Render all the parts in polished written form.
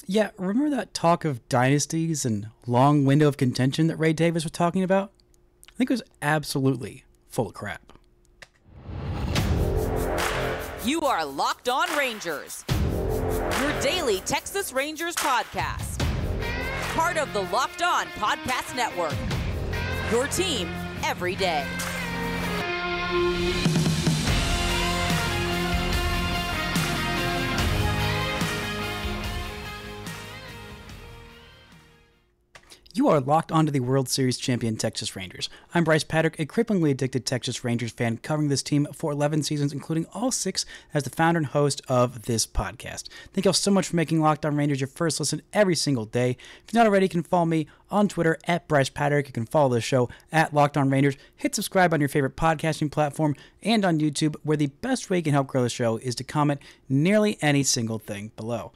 Yeah, remember that talk of dynasties and long window of contention that Ray Davis was talking about? I think it was absolutely full of crap. You are Locked On Rangers, your daily Texas Rangers podcast. Part of the Locked On Podcast Network, your team every day. You are locked onto the World Series champion Texas Rangers. I'm Bryce Patrick, a cripplingly addicted Texas Rangers fan covering this team for 11 seasons, including all 6 as the founder and host of this podcast. Thank you all so much for making Locked On Rangers your first listen every single day. If you're not already, you can follow me on Twitter at Bryce Patrick. You can follow the show at Locked On Rangers. Hit subscribe on your favorite podcasting platform and on YouTube, where the best way you can help grow the show is to comment nearly any single thing below.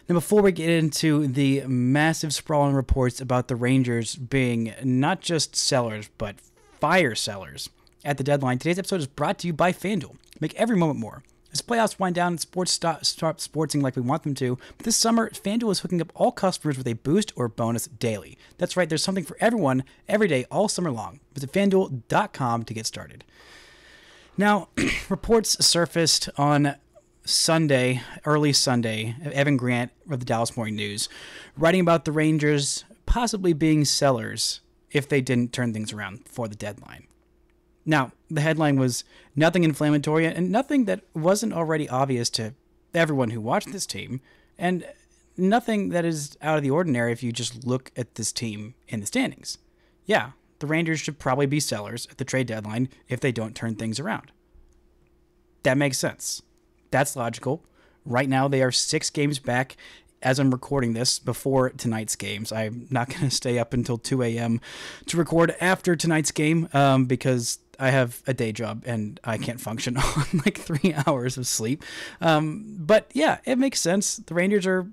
Now, before we get into the massive sprawling reports about the Rangers being not just sellers, but fire sellers at the deadline, today's episode is brought to you by FanDuel. Make every moment more. As playoffs wind down and sports start sportsing like we want them to, but this summer, FanDuel is hooking up all customers with a boost or bonus daily. That's right, there's something for everyone, every day, all summer long. Visit FanDuel.com to get started. Now, reports surfaced on Sunday, early Sunday, Evan Grant of the Dallas Morning News, writing about the Rangers possibly being sellers if they didn't turn things around for the deadline. Now, the headline was nothing inflammatory and nothing that wasn't already obvious to everyone who watched this team, and nothing that is out of the ordinary if you just look at this team in the standings. Yeah, the Rangers should probably be sellers at the trade deadline if they don't turn things around. That makes sense. That's logical. Right now, they are 6 games back as I'm recording this before tonight's games. I'm not going to stay up until 2 a.m. to record after tonight's game because I have a day job and I can't function on like 3 hours of sleep. But yeah, it makes sense. The Rangers are,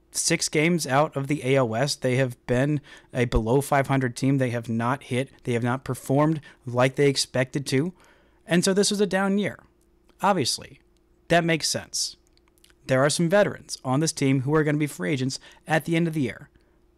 6 games out of the AL West. They have been a below 500 team. They have not hit. They have not performed like they expected to. And so this was a down year, obviously. That makes sense. There are some veterans on this team who are going to be free agents at the end of the year.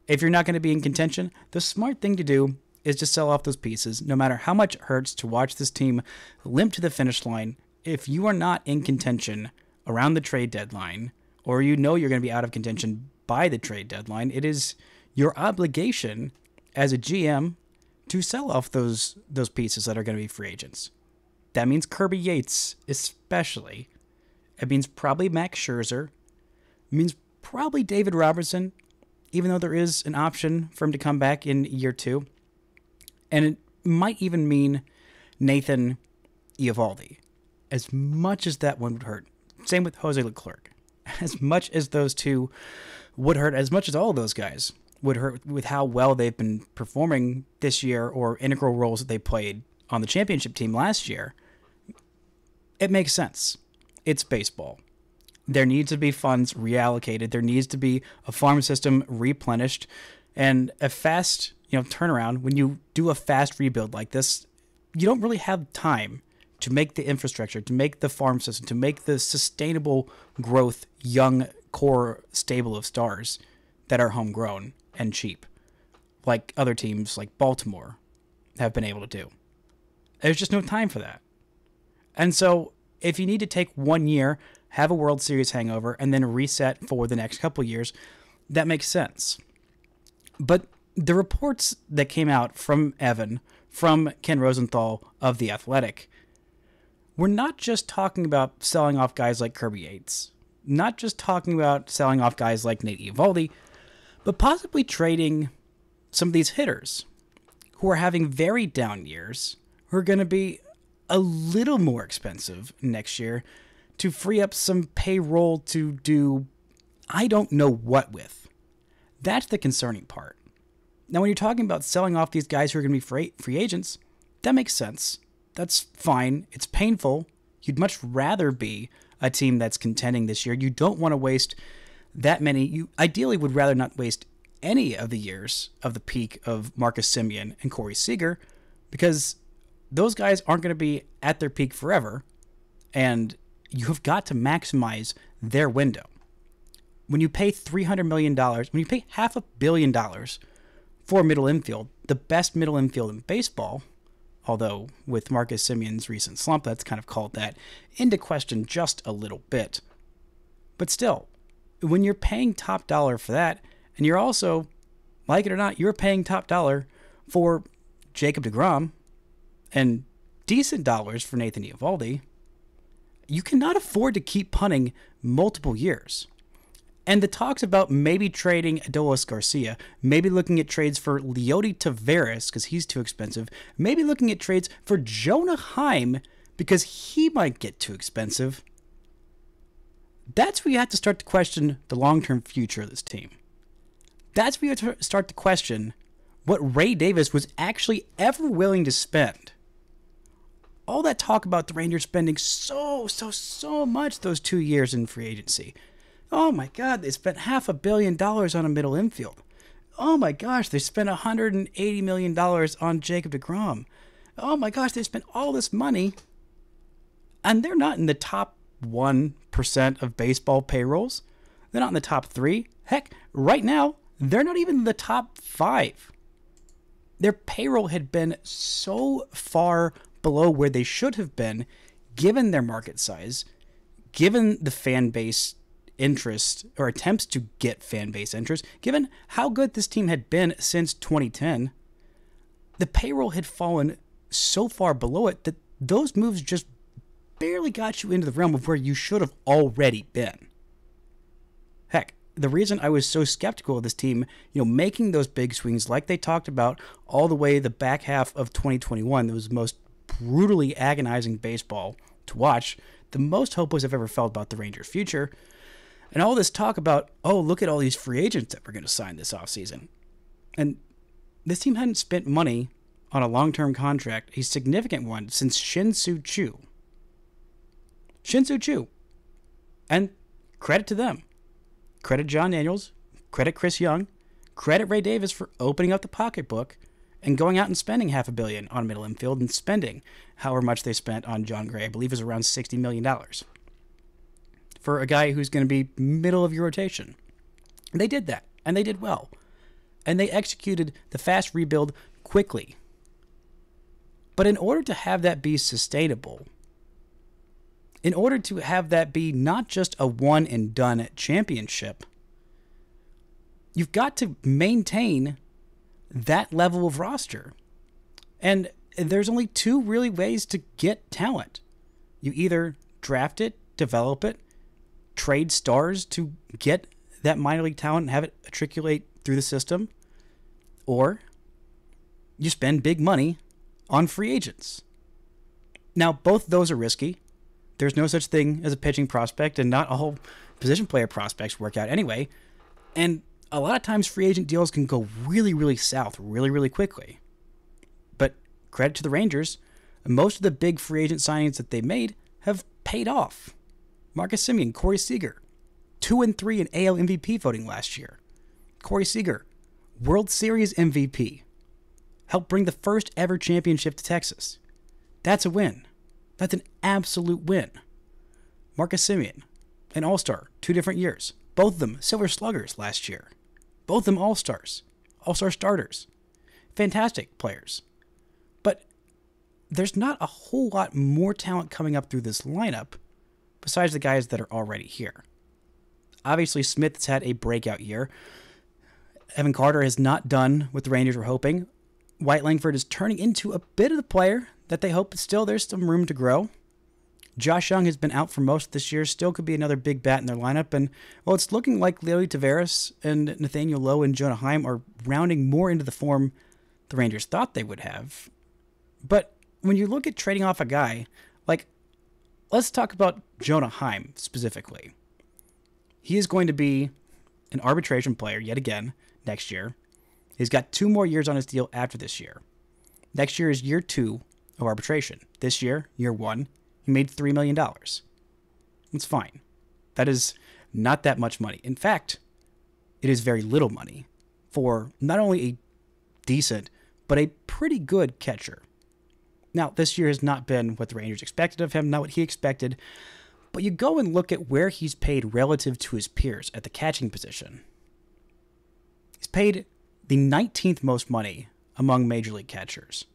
If you're not going to be in contention, the smart thing to do is to sell off those pieces, no matter how much it hurts to watch this team limp to the finish line. If you are not in contention around the trade deadline, or you know you're going to be out of contention by the trade deadline, it is your obligation as a GM to sell off those pieces that are going to be free agents. That means Kirby Yates, especially. It means probably Max Scherzer. It means probably David Robertson, even though there is an option for him to come back in year 2. And it might even mean Nathan Eovaldi, as much as that one would hurt. Same with Jose Leclerc. As much as those two would hurt, as much as all of those guys would hurt with how well they've been performing this year or integral roles that they played on the championship team last year, it makes sense. It's baseball. There needs to be funds reallocated. There needs to be a farm system replenished and a fast, turnaround. When you do a fast rebuild like this, you don't really have time to make the infrastructure, to make the farm system, to make the sustainable growth, young core stable of stars that are homegrown and cheap, like other teams like Baltimore have been able to do. There's just no time for that. And so if you need to take 1 year, have a World Series hangover, and then reset for the next couple years, that makes sense. But the reports that came out from Evan, from Ken Rosenthal of The Athletic, we're not just talking about selling off guys like Kirby Yates, not just talking about selling off guys like Nate Eovaldi, but possibly trading some of these hitters who are having very down years, who are going to be a little more expensive next year to free up some payroll to do I don't know what with. That's the concerning part. Now, when you're talking about selling off these guys who are going to be free agents, that makes sense. That's fine. It's painful. You'd much rather be a team that's contending this year. You don't want to waste that many. You ideally would rather not waste any of the years of the peak of Marcus Semien and Corey Seager, because those guys aren't going to be at their peak forever, and you have got to maximize their window. when you pay $300 million, when you pay $500 million for middle infield, the best middle infield in baseball, although with Marcus Semion's recent slump, that's kind of called that into question just a little bit. But still, when you're paying top dollar for that, and you're also, like it or not, you're paying top dollar for Jacob deGrom and decent dollars for Nathan Eovaldi, you cannot afford to keep punting multiple years. And the talks about maybe trading Adolis Garcia, maybe looking at trades for Leody Taveras because he's too expensive, maybe looking at trades for Jonah Heim because he might get too expensive. That's where you have to start to question the long-term future of this team. That's where you have to start to question what Ray Davis was actually ever willing to spend. All that talk about the Rangers spending so much those 2 years in free agency. Oh my God, they spent $500 million on a middle infield. Oh my gosh, they spent $180 million on Jacob deGrom. Oh my gosh, they spent all this money, and they're not in the top 1% of baseball payrolls. They're not in the top 3. Heck, right now, they're not even in the top 5. Their payroll had been so far below where they should have been, given their market size, given the fan base interest or attempts to get fan base interest, given how good this team had been since 2010. The payroll had fallen so far below it that those moves just barely got you into the realm of where you should have already been. Heck, the reason I was so skeptical of this team, making those big swings like they talked about all the way the back half of 2021, that was the most brutally agonizing baseball to watch, the most hopeless I've ever felt about the Rangers' future. And all this talk about, oh, look at all these free agents that we're going to sign this offseason. And this team hadn't spent money on a long-term contract, a significant one, since Shin-Soo Choo. Shin-Soo Choo. And credit to them. Credit John Daniels. Credit Chris Young. Credit Ray Davis for opening up the pocketbook and going out and spending $500 million on middle infield and spending however much they spent on John Gray. I believe it was around $60 million. For a guy who's going to be middle of your rotation. They did that, and they did well. And they executed the fast rebuild quickly. But in order to have that be sustainable, in order to have that be not just a one-and-done championship, you've got to maintain that level of roster. And there's only two really ways to get talent. You either draft it, develop it, trade stars to get that minor league talent and have it matriculate through the system, or you spend big money on free agents. Now, both those are risky. There's no such thing as a pitching prospect, and not all position player prospects work out anyway. And a lot of times free agent deals can go really, really south really quickly. But credit to the Rangers, most of the big free agent signings that they made have paid off. Marcus Semien, Corey Seager, 2 and 3 in AL MVP voting last year. Corey Seager, World Series MVP, helped bring the first ever championship to Texas. That's a win. That's an absolute win. Marcus Semien, an All-Star, 2 different years. Both of them Silver Sluggers last year. Both of them All-Stars, All-Star starters. Fantastic players. But there's not a whole lot more talent coming up through this lineup besides the guys that are already here. Obviously, Smith has had a breakout year. Evan Carter has not done what the Rangers were hoping. White Langford is turning into a bit of the player that they hope, but still there's some room to grow. Josh Young has been out for most of this year, still could be another big bat in their lineup, and well, it's looking like Leody Taveras and Nathaniel Lowe and Jonah Heim are rounding more into the form the Rangers thought they would have. But when you look at trading off a guy, like, let's talk about Jonah Heim specifically. He is going to be an arbitration player yet again next year. He's got 2 more years on his deal after this year. Next year is year 2 of arbitration. This year, year 1, he made $3 million. It's fine. That is not that much money. In fact, it is very little money for not only a decent, but a pretty good catcher. Now, this year has not been what the Rangers expected of him, not what he expected, But you go and look at where he's paid relative to his peers at the catching position. He's paid the 19th most money among Major League catchers.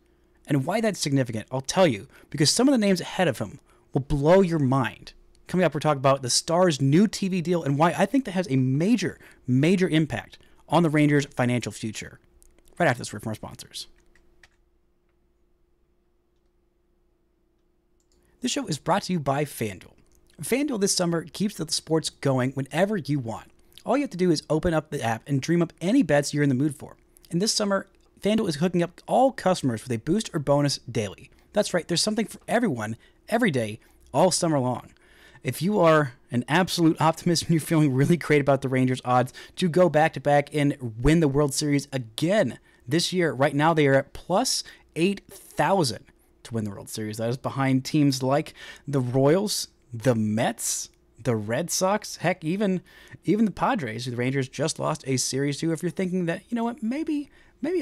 And why that's significant, I'll tell you, because some of the names ahead of him will blow your mind. Coming up, we're talking about the Stars' new TV deal and why I think that has a major, major impact on the Rangers' financial future. Right after this word from our sponsors. This show is brought to you by FanDuel. FanDuel this summer keeps the sports going whenever you want. All you have to do is open up the app and dream up any bets you're in the mood for. And this summer, FanDuel is hooking up all customers with a boost or bonus daily. That's right, there's something for everyone, every day, all summer long. If you are an absolute optimist and you're feeling really great about the Rangers' odds to go back-to-back and win the World Series again this year, right now they are at plus 8,000 to win the World Series. That is behind teams like the Royals, the Mets, the Red Sox, heck, even the Padres, who the Rangers just lost a series to. If you're thinking that, you know what, maybe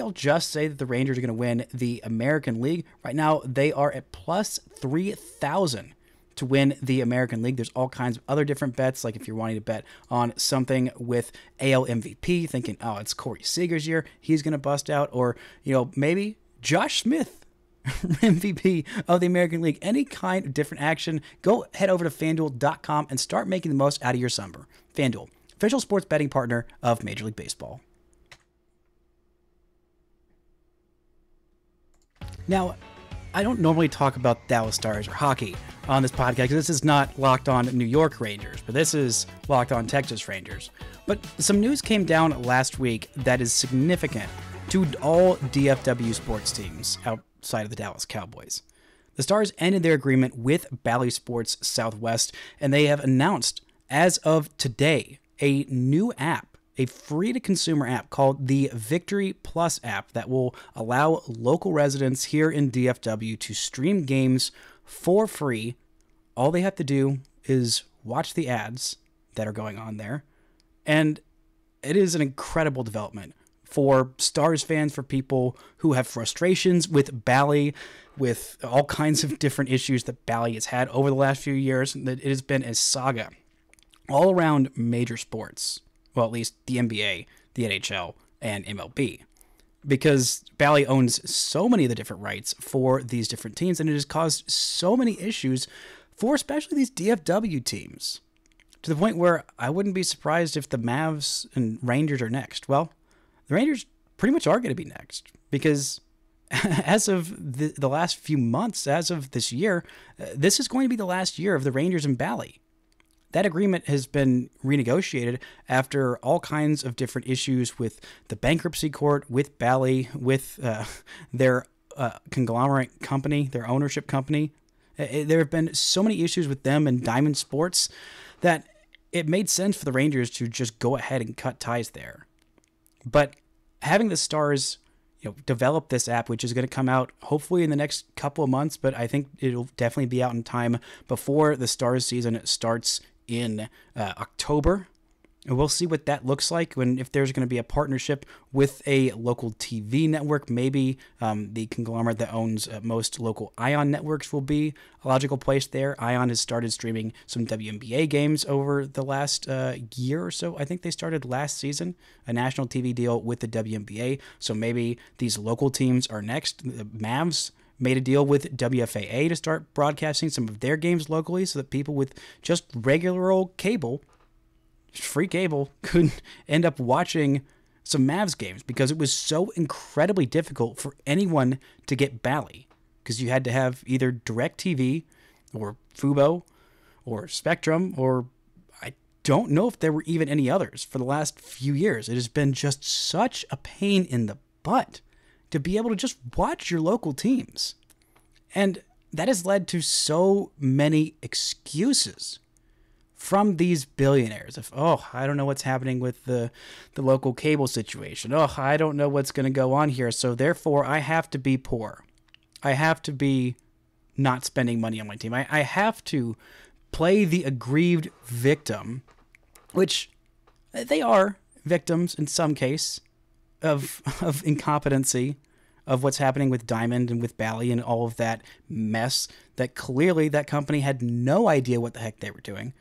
I'll just say that the Rangers are going to win the American League. Right now, they are at plus 3,000 to win the American League. There's all kinds of other different bets, like if you're wanting to bet on something with AL MVP, thinking, oh, it's Corey Seager's year, he's going to bust out, or, you know, maybe Josh Smith, MVP of the American League. Any kind of different action, go head over to FanDuel.com and start making the most out of your summer. FanDuel, official sports betting partner of Major League Baseball. Now, I don't normally talk about Dallas Stars or hockey on this podcast because this is not Locked On New York Rangers, but this is Locked On Texas Rangers. But some news came down last week that is significant to all DFW sports teams outside of the Dallas Cowboys. The Stars ended their agreement with Bally Sports Southwest, and they have announced, as of today, a new app, a free-to-consumer app called the Victory Plus app that will allow local residents here in DFW to stream games for free. All they have to do is watch the ads that are going on there, and it is an incredible development for Stars fans, for people who have frustrations with Bally, with all kinds of different issues that Bally has had over the last few years. That it has been a saga all around major sports. Well, at least the NBA, the NHL, and MLB. Because Bally owns so many of the different rights for these different teams, and it has caused so many issues for especially these DFW teams. To the point where I wouldn't be surprised if the Mavs and Rangers are next. Well, the Rangers pretty much are going to be next. Because as of the last few months, as of this year, this is going to be the last year of the Rangers and Bally. That agreement has been renegotiated after all kinds of different issues with the bankruptcy court, with Bally, with their conglomerate company, their ownership company. There have been so many issues with them and Diamond Sports that it made sense for the Rangers to just go ahead and cut ties there. But having the Stars, develop this app, which is going to come out hopefully in the next couple of months, but I think it'll definitely be out in time before the Stars season starts in October. And we'll see what that looks like if there's going to be a partnership with a local TV network. Maybe the conglomerate that owns most local Ion networks will be a logical place there. Ion has started streaming some WNBA games over the last year or so. I think they started last season, a national TV deal with the WNBA. So maybe these local teams are next. The Mavs made a deal with WFAA to start broadcasting some of their games locally so that people with just regular old cable, free cable, could end up watching some Mavs games, because it was so incredibly difficult for anyone to get Bally, because you had to have either DirecTV or Fubo or Spectrum, or I don't know if there were even any others for the last few years. It has been just such a pain in the butt to be able to just watch your local teams. And that has led to so many excuses from these billionaires of, I don't know what's happening with the local cable situation. I don't know what's going to go on here, so therefore I have to be poor. I have to be not spending money on my team. I have to play the aggrieved victim, which they are victims in some case of incompetency of what's happening with Diamond and with Bally and all of that mess that clearly that company had no idea what the heck they were doing.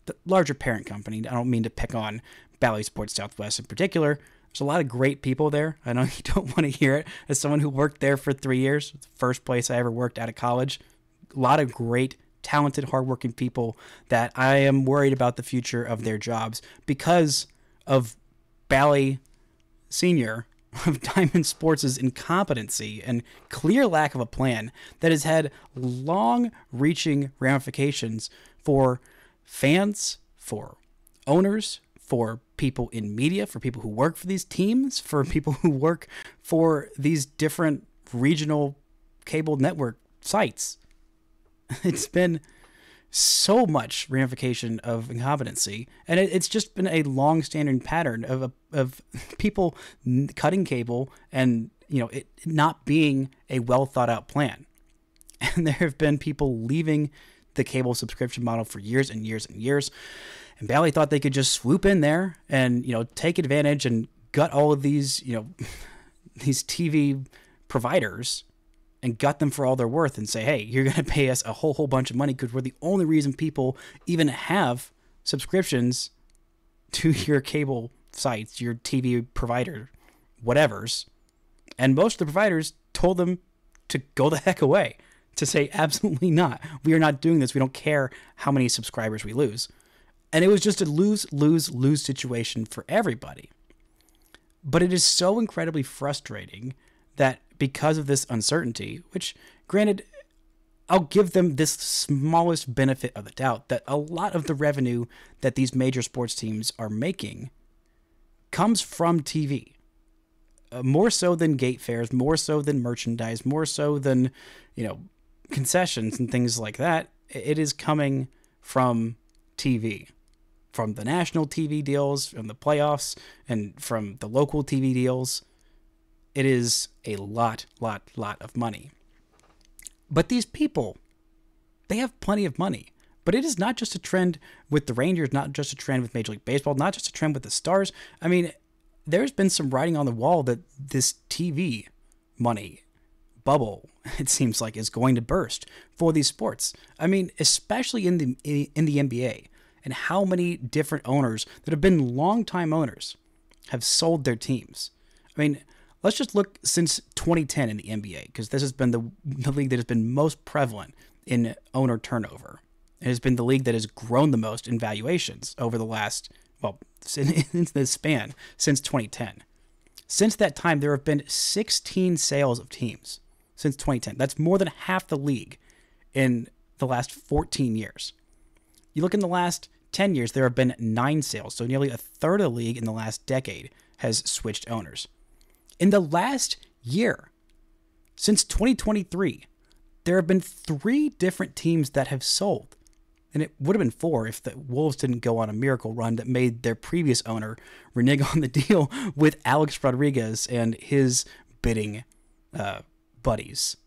The larger parent company, I don't mean to pick on Bally Sports Southwest in particular. There's a lot of great people there. I know you don't want to hear it as someone who worked there for 3 years. It's the first place I ever worked out of college. A lot of great, talented, hardworking people that I am worried about the future of their jobs because of Bally Senior, of Diamond Sports' incompetency and clear lack of a plan that has had long-reaching ramifications for fans, for owners, for people in media, for people who work for these teams, for people who work for these different regional cable network sites. It's been so much ramification of incompetency, and it's just been a long-standing pattern of people cutting cable and it not being a well-thought-out plan. And there have been people leaving the cable subscription model for years and years and years. And Bally thought they could just swoop in there and, take advantage and gut all of these, these TV providers and gut them for all they're worth and say, hey, you're going to pay us a whole bunch of money because we're the only reason people even have subscriptions to your cable sites, your TV provider, whatevers. And most of the providers told them to go the heck away, to say, absolutely not. We are not doing this. We don't care how many subscribers we lose. And it was just a lose-lose-lose situation for everybody. But it is so incredibly frustrating that because of this uncertainty, which, granted, I'll give them this smallest benefit of the doubt, that a lot of the revenue that these major sports teams are making comes from TV. More so than gate fares, more so than merchandise, more so than, concessions and things like that. It is coming from TV. From the national TV deals, from the playoffs, and from the local TV deals. It is a lot of money. But these people, they have plenty of money. But it is not just a trend with the Rangers, not just a trend with Major League Baseball, not just a trend with the Stars. I mean, there's been some writing on the wall that this TV money bubble, it seems like, is going to burst for these sports. I mean, especially in the NBA. And how many different owners that have been longtime owners have sold their teams. I mean, let's just look since 2010 in the NBA, because this has been the league that has been most prevalent in owner turnover. It has been the league that has grown the most in valuations over the last, since this span, since 2010. Since that time, there have been 16 sales of teams since 2010. That's more than half the league in the last 14 years. You look in the last 10 years, there have been 9 sales, so nearly a third of the league in the last decade has switched owners. In the last year, since 2023, there have been 3 different teams that have sold. And it would have been 4 if the Wolves didn't go on a miracle run that made their previous owner renege on the deal with Alex Rodriguez and his bidding buddies.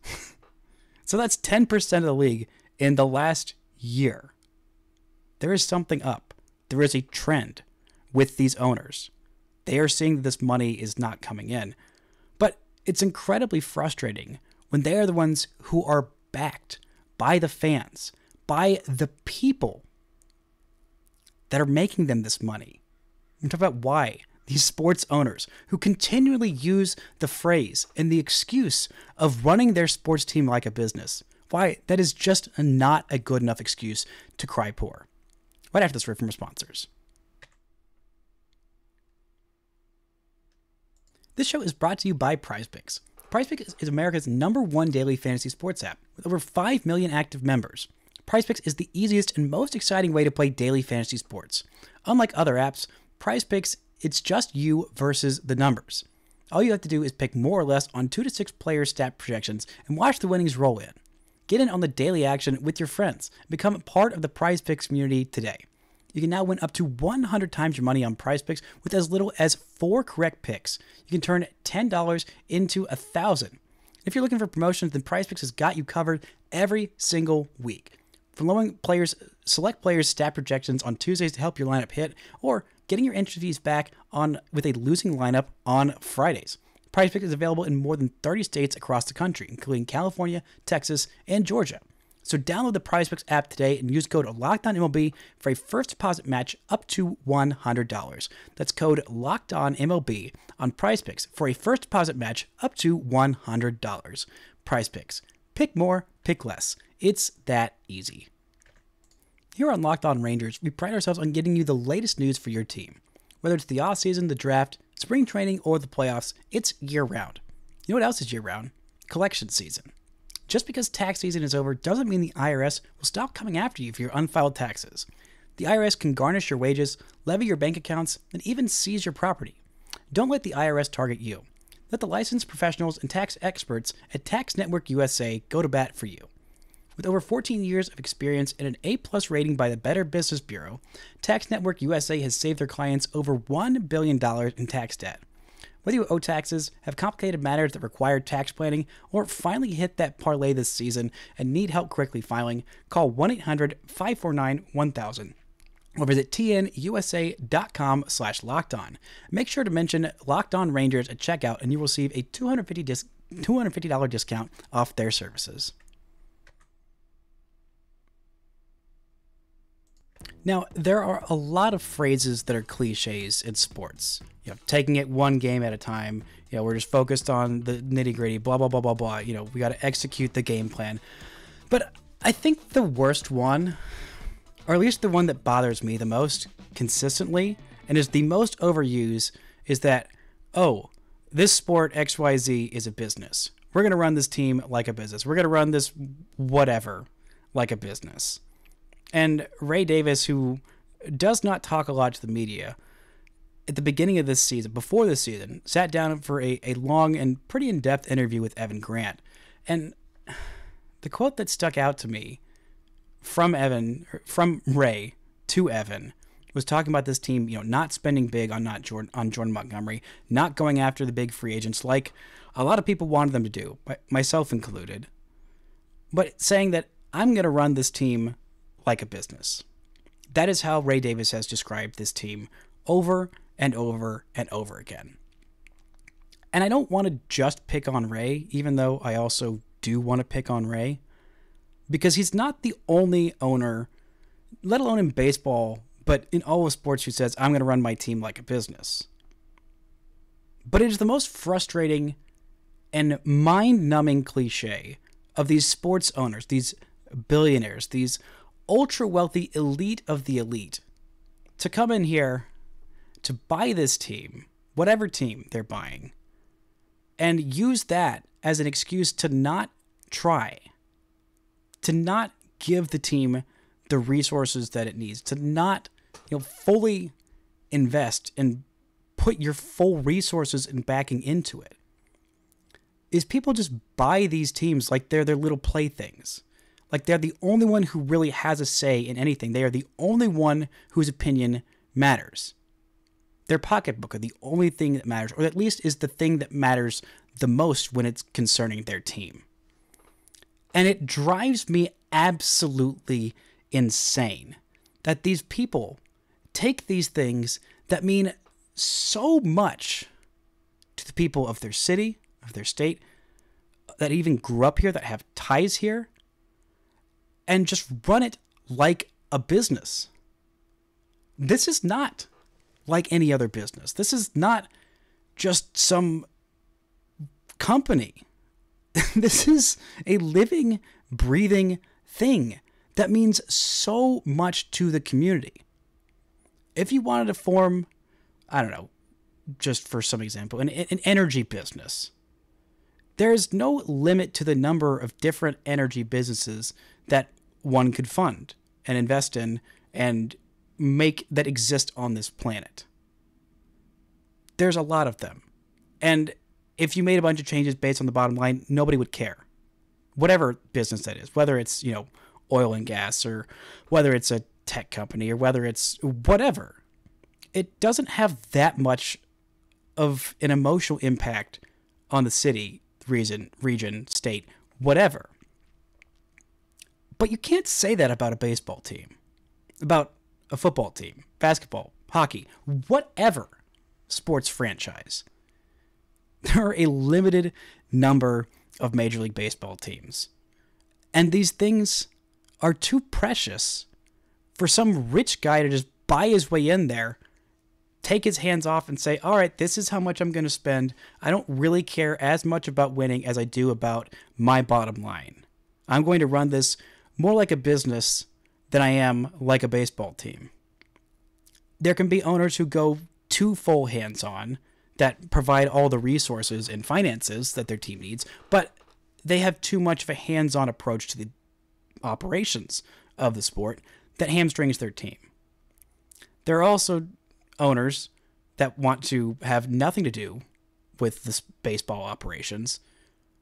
So that's 10% of the league in the last year. There is something up. There is a trend with these owners. They are seeing that this money is not coming in. But it's incredibly frustrating when they are the ones who are backed by the fans, by the people that are making them this money. I'm talking about why these sports owners who continually use the phrase and the excuse of running their sports team like a business, why that is just not a good enough excuse to cry poor. Right after this word from our sponsors. This show is brought to you by PrizePicks. PrizePicks is America's #1 daily fantasy sports app with over 5 million active members. PrizePicks is the easiest and most exciting way to play daily fantasy sports. Unlike other apps, PrizePicks, it's just you versus the numbers. All you have to do is pick more or less on 2 to 6 player stat projections and watch the winnings roll in. Get in on the daily action with your friends. Become part of the PrizePicks community today. You can now win up to 100 times your money on PrizePicks with as little as 4 correct picks. You can turn $10 into $1,000. If you're looking for promotions, then PrizePicks has got you covered every single week. From allowing select players' stat projections on Tuesdays to help your lineup hit, or getting your entry fees back with a losing lineup on Fridays. PrizePicks is available in more than 30 states across the country, including California, Texas, and Georgia. So download the PrizePicks app today and use code LOCKEDONMLB for a first deposit match up to $100. That's code LOCKEDONMLB on PrizePicks for a first deposit match up to $100. PrizePicks. Pick more, pick less. It's that easy. Here on Locked On Rangers, we pride ourselves on getting you the latest news for your team. Whether it's the offseason, the draft, spring training, or the playoffs, it's year-round. You know what else is year-round? Collection season. Just because tax season is over doesn't mean the IRS will stop coming after you for your unfiled taxes. The IRS can garnish your wages, levy your bank accounts, and even seize your property. Don't let the IRS target you. Let the licensed professionals and tax experts at Tax Network USA go to bat for you. With over 14 years of experience and an A+ rating by the Better Business Bureau, Tax Network USA has saved their clients over $1 billion in tax debt. Whether you owe taxes, have complicated matters that require tax planning, or finally hit that parlay this season and need help quickly filing, call 1-800-549-1000 or visit tnusa.com/lockedon. Make sure to mention Locked On Rangers at checkout and you will receive a $250 discount off their services. Now, there are a lot of phrases that are cliches in sports. You know, taking it one game at a time. You know, we're just focused on the nitty-gritty, blah, blah, blah, blah, blah. You know, we got to execute the game plan. But I think the worst one, or at least the one that bothers me the most consistently, and is the most overused, is that, oh, this sport XYZ is a business. We're going to run this team like a business. We're going to run this whatever like a business. And Ray Davis, who does not talk a lot to the media, at the beginning of this season, before this season, sat down for a long and pretty in-depth interview with Evan Grant. And the quote that stuck out to me from Ray to Evan was talking about this team, you know, not spending big on Jordan Montgomery, not going after the big free agents like a lot of people wanted them to do, myself included, but saying that I'm going to run this team like a business. That is how Ray Davis has described this team over and over and over again. And I don't want to just pick on Ray, even though I also do want to pick on Ray, because he's not the only owner, let alone in baseball, but in all of sports, who says, I'm going to run my team like a business. But it is the most frustrating and mind-numbing cliche of these sports owners, these billionaires, these ultra-wealthy elite of the elite, to come in here to buy this team, whatever team they're buying, and use that as an excuse to not try, to not give the team the resources that it needs, to not, you know, fully invest and put your full resources and backing into it. Is people just buy these teams like they're their little playthings. Like they're the only one who really has a say in anything. They are the only one whose opinion matters. Their pocketbook are the only thing that matters, or at least is the thing that matters the most when it's concerning their team. And it drives me absolutely insane that these people take these things that mean so much to the people of their city, of their state, that even grew up here, that have ties here, and just run it like a business. This is not like any other business. This is not just some company. This is a living, breathing thing that means so much to the community. If you wanted to form, I don't know, just for some example, an energy business, there's no limit to the number of different energy businesses that one could fund and invest in and make that exist on this planet. There's a lot of them. And if you made a bunch of changes based on the bottom line, nobody would care. Whatever business that is, whether it's, you know, oil and gas, or whether it's a tech company, or whether it's whatever, it doesn't have that much of an emotional impact on the city, region, state, whatever. But you can't say that about a baseball team, about a football team, basketball, hockey, whatever sports franchise. There are a limited number of Major League Baseball teams. And these things are too precious for some rich guy to just buy his way in there, take his hands off and say, all right, this is how much I'm going to spend. I don't really care as much about winning as I do about my bottom line. I'm going to run this more like a business than I am like a baseball team. There can be owners who go too full hands-on, that provide all the resources and finances that their team needs, but they have too much of a hands-on approach to the operations of the sport that hamstrings their team. There are also owners that want to have nothing to do with the baseball operations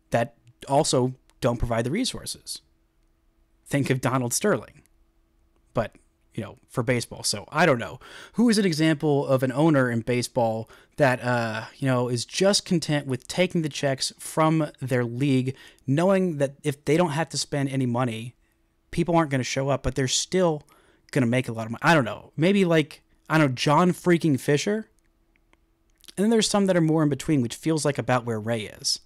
that also don't provide the resources. Think of Donald Sterling, but for baseball. So I don't know. Who is an example of an owner in baseball that, is just content with taking the checks from their league, knowing that if they don't have to spend any money, people aren't going to show up, but they're still going to make a lot of money. I don't know. Maybe John freaking Fisher. And then there's some that are more in between, which feels like about where Ray is.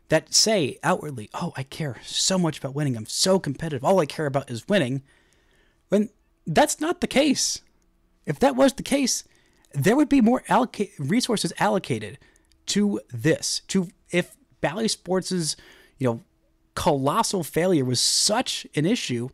That say outwardly, oh, I care so much about winning. I'm so competitive. All I care about is winning. When that's not the case. If that was the case, there would be more resources allocated to this. If Bally Sports' colossal failure was such an issue,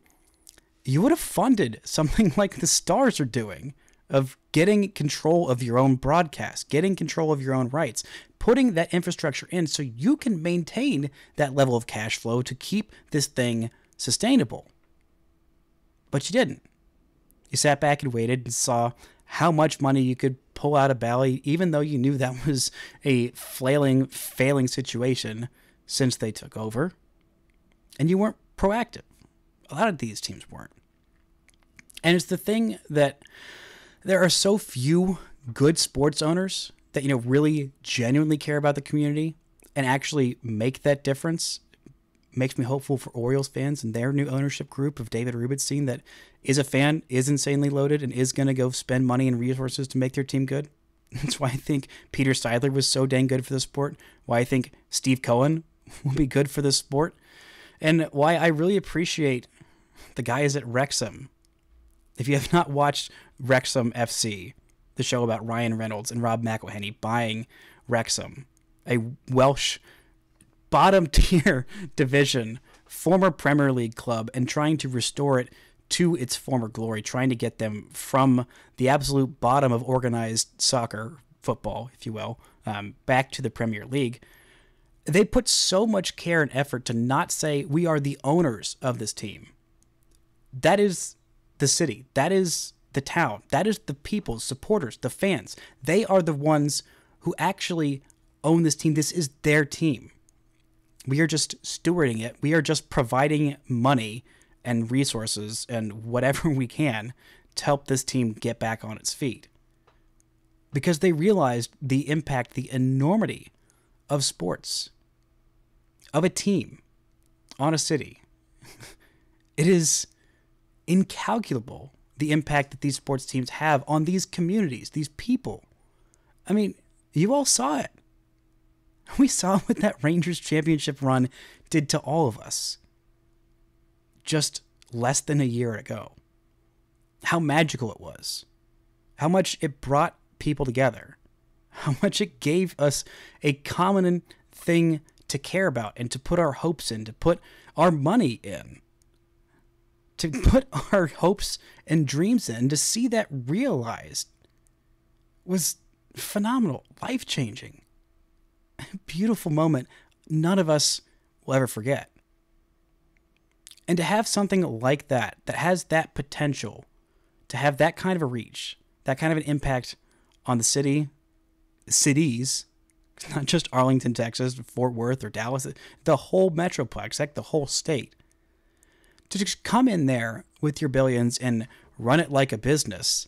you would have funded something like the Stars are doing, of getting control of your own broadcast, getting control of your own rights, putting that infrastructure in so you can maintain that level of cash flow to keep this thing sustainable. But you didn't. You sat back and waited and saw how much money you could pull out of Bally, even though you knew that was a failing situation since they took over. And you weren't proactive. A lot of these teams weren't. And it's the thing that there are so few good sports owners that, really genuinely care about the community and actually make that difference. Makes me hopeful for Orioles fans and their new ownership group of David Rubenstein that is a fan, is insanely loaded, and is going to go spend money and resources to make their team good. That's why I think Peter Seidler was so dang good for the sport, why I think Steve Cohen will be good for this sport, and why I really appreciate the guys at Wrexham. If you have not watched Wrexham FC, the show about Ryan Reynolds and Rob McElhenney buying Wrexham, a Welsh bottom-tier division, former Premier League club, and trying to restore it to its former glory, trying to get them from the absolute bottom of organized soccer, football, if you will, back to the Premier League. They put so much care and effort to not say, we are the owners of this team. That is the city. That is the town. That is the people, supporters, the fans. They are the ones who actually own this team. This is their team. We are just stewarding it. We are just providing money and resources and whatever we can to help this team get back on its feet. Because they realized the impact, the enormity of sports, of a team, on a city. It is incalculable, the impact that these sports teams have on these communities, these people. I mean, you all saw it. We saw what that Rangers championship run did to all of us just less than a year ago. How magical it was. How much it brought people together. How much it gave us a common thing to care about and to put our hopes in, to put our money in, to put our hopes and dreams in, to see that realized was phenomenal, life-changing. A beautiful moment none of us will ever forget. And to have something like that, that has that potential, to have that kind of a reach, that kind of an impact on the cities, not just Arlington, Texas, Fort Worth, or Dallas, the whole metroplex, like the whole state, to just come in there with your billions and run it like a business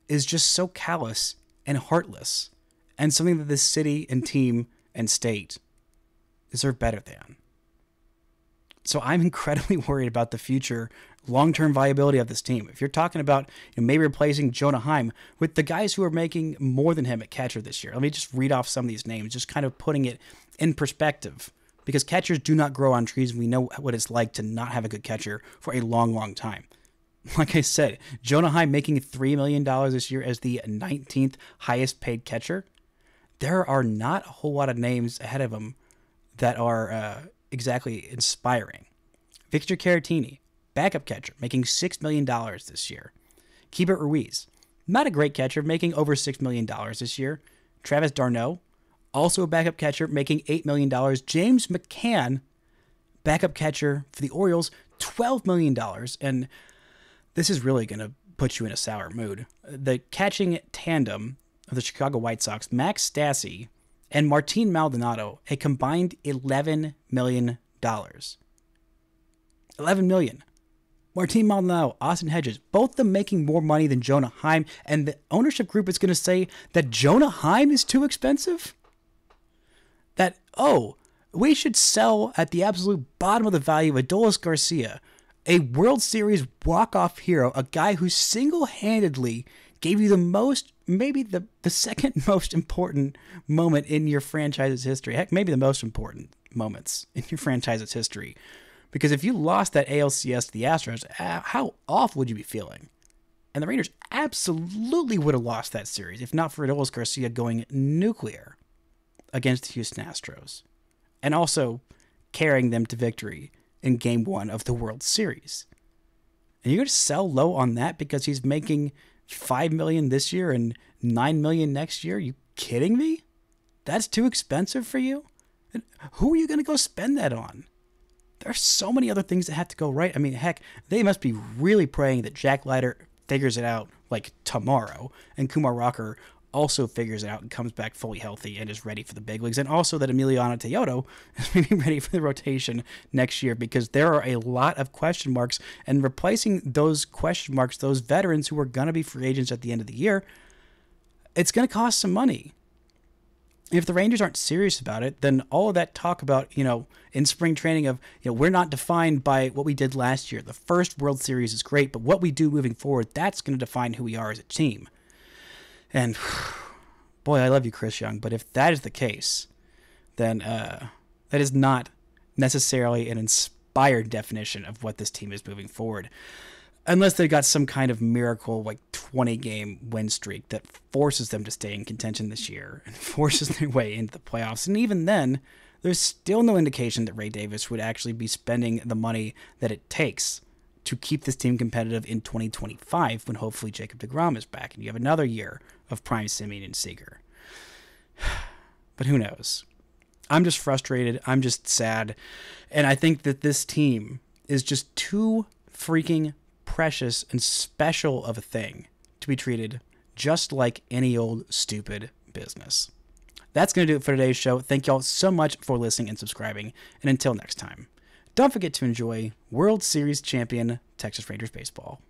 is just so callous and heartless, and something that this city and team and state deserve better than. So I'm incredibly worried about the future long-term viability of this team. If you're talking about maybe replacing Jonah Heim with the guys who are making more than him at catcher this year. Let me just read off some of these names, just kind of putting it in perspective. Because catchers do not grow on trees. We know what it's like to not have a good catcher for a long, long time. Like I said, Jonah Heim making $3 million this year as the 19th highest paid catcher. There are not a whole lot of names ahead of him that are exactly inspiring. Victor Caratini, backup catcher, making $6 million this year. Keibert Ruiz, not a great catcher, making over $6 million this year. Travis d'Arnaud, also a backup catcher, making $8 million. James McCann, backup catcher for the Orioles, $12 million. And this is really going to put you in a sour mood. The catching tandem of the Chicago White Sox, Max Stassi and Martin Maldonado, a combined $11 million. $11 million. Martin Maldonado, Austin Hedges, both of them making more money than Jonah Heim. And the ownership group is going to say that Jonah Heim is too expensive? That, we should sell at the absolute bottom of the value of Adolis Garcia, a World Series walk-off hero, a guy who single-handedly gave you the most, maybe the second most important moment in your franchise's history. Heck, maybe the most important moments in your franchise's history. Because if you lost that ALCS to the Astros, how off would you be feeling? And the Rangers absolutely would have lost that series if not for Adolis Garcia going nuclear against the Houston Astros, and also carrying them to victory in Game 1 of the World Series. And you're going to sell low on that because he's making $5 million this year and $9 million next year? Are you kidding me? That's too expensive for you? And who are you going to go spend that on? There are so many other things that have to go right. I mean, heck, they must be really praying that Jack Leiter figures it out like tomorrow, and Kumar Rocker also figures it out and comes back fully healthy and is ready for the big leagues, and also that Emiliano Teodo is maybe ready for the rotation next year, because there are a lot of question marks, and replacing those question marks, those veterans who are going to be free agents at the end of the year, it's going to cost some money. If the Rangers aren't serious about it, then all of that talk about, in spring training of, we're not defined by what we did last year. The first World Series is great, but what we do moving forward, that's going to define who we are as a team. And, boy, I love you, Chris Young, but if that is the case, then that is not necessarily an inspired definition of what this team is moving forward. Unless they've got some kind of miracle, 20-game win streak that forces them to stay in contention this year and forces their way into the playoffs. And even then, there's still no indication that Ray Davis would actually be spending the money that it takes to keep this team competitive in 2025 when hopefully Jacob deGrom is back and you have another year of prime Semien and Seager. But who knows? I'm just frustrated. I'm just sad. And I think that this team is just too freaking precious and special of a thing to be treated just like any old stupid business. That's going to do it for today's show. Thank y'all so much for listening and subscribing. And until next time, don't forget to enjoy World Series champion Texas Rangers baseball.